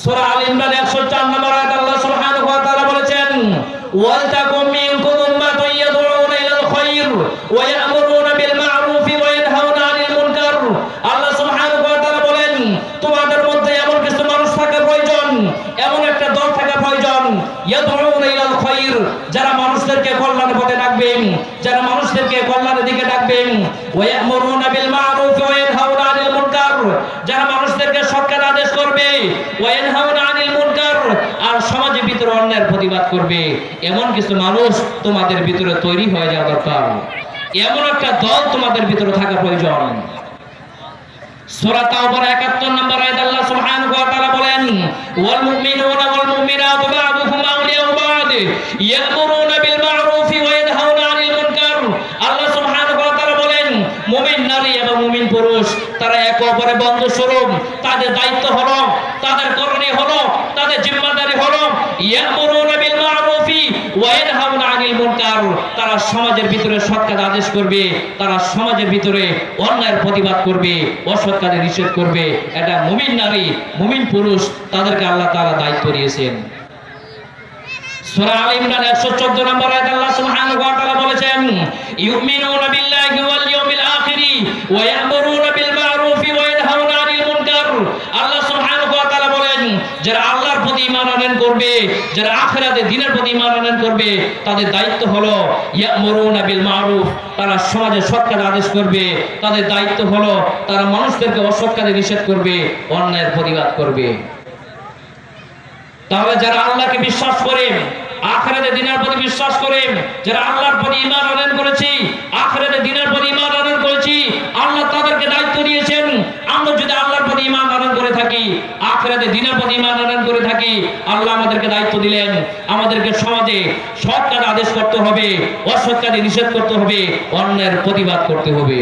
সূরা আল ইমরান 104 নম্বর আয়াত আল্লাহ সুবহানাহু ওয়া তাআলা বলেছেন ওয়াল তাকুম মিনকুম উম্মাতুন ইয়াদউনা ইলাল খায়র ওয়া ইয়া'মুরুনা বিল মা'রুফ ওয়া ইয়ানহাউনা আনিল মুনকার। আল্লাহ সুবহানাহু ওয়া তাআলা বলেন তোমাদের মধ্যে এমন কিছু মানুষ থাকা প্রয়োজন, এমন একটা দল থাকা প্রয়োজন, ইয়াদউনা ইলাল খায়র, যারা মানুষদেরকে কল্যাণের পথে ডাকবেন, যারা মানুষদেরকে কল্যাণের দিকে ডাকবেন, ওয়া ইয়া'মুরুনা বিল মা'রুফ ওয়া ইয়ানহাউনা আনিল মুনকার, যারা মানুষদেরকে সৎ কাজ আদেশ করবে, ওয়া ইয়ানহাউনা আনিল মুনকার, আর সমাজের ভিতরে অন্যায়ের প্রতিবাদ করবে। এমন কিছু মানুষ তোমাদের ভিতরে তৈরি হয়ে যাওয়া দরকার, এমন একটা দল তোমাদের ভিতরে থাকা প্রয়োজন। সূরা তাওবার 71 নম্বর আয়াত আল্লাহ সুবহানাহু ওয়া তাআলা বলেন ওয়াল মুমিনুনা ওয়াল মুমিনাতু বা'দুহুম আউলিয়াউ বা'দ ইয়া'মুরুনা বিল মা'রুফ ওয়া ইয়ানহাউনা আনিল মুনকার। আল্লাহ সুবহানাহু ওয়া তাআলা বলেন মুমিন নারী এবং মুমিন পুরুষ তারা একে অপরের বন্ধু স্বরূপ। তাদের দায়িত্ব হলো, তাদের করণীয় হলো, তাদের জিম্মাদারি হলো ইয়া'মুরুনা বিল মা'রুফ ওয়া ইয়ানহাউনা আনিল মুনকার। তারা সমাজের ভিতরে সৎ কাজ আদেশ করবে, তারা সমাজের ভিতরে অন্যায়ের প্রতিবাদ করবে, অসৎ কাজে নিষেধ করবে। এটা মুমিন নারী মুমিন পুরুষ তাদেরকে আল্লাহ তাআলা দায়িত্ব দিয়েছেন। সূরা আল ইমরান 114 নম্বর আয়াত আল্লাহ সুবহানাহু ওয়া তাআলা বলেছেন ইউমিনুনা বিল্লাহি ওয়াল ইয়াউমিল আখির ওয়া ইয়া'মুরুনা বিল মা'রুফ ওয়া ইয়ানহাউনা আনিল মুনকার। আল্লাহ সুবহানাহু ওয়া তাআলা বলেন যারা আল্লাহর প্রতি ঈমান আনয়ন করবে, যারা আখিরাতের দিনের প্রতি ঈমান আনয়ন করবে, তাদের দায়িত্ব হলো ইয়া'মুরুনা বিল মা'রুফ, তারা সমাজে সৎ কাজ আদেশ করবে। তাদের দায়িত্ব হলো তারা মানুষদেরকে অসৎ কাজে নিষেধ করবে, অন্যায়ের প্রতিবাদ করবে। তাহলে যারা আল্লাহকে বিশ্বাস করে, আখিরাতের দিনের প্রতি বিশ্বাস করে, যারা আল্লাহর প্রতি ঈমান আনয়ন করেছি, আখিরাতের দিনের প্রতি ঈমান আনয়ন করেছি, আল্লাহ তাদেরকে দায়িত্ব দিয়েছেন। আমরা যদি আল্লাহর প্রতি ঈমান আনয়ন করে থাকি, আখিরাতের দিনের প্রতি ঈমান আনয়ন করে থাকি, আল্লাহ আমাদেরকে দায়িত্ব দিলেন আমাদেরকে সমাজে সৎ কাজ আদেশ করতে হবে, অসৎ কাজে নিষেধ করতে হবে, অন্যায়ের প্রতিবাদ করতে হবে।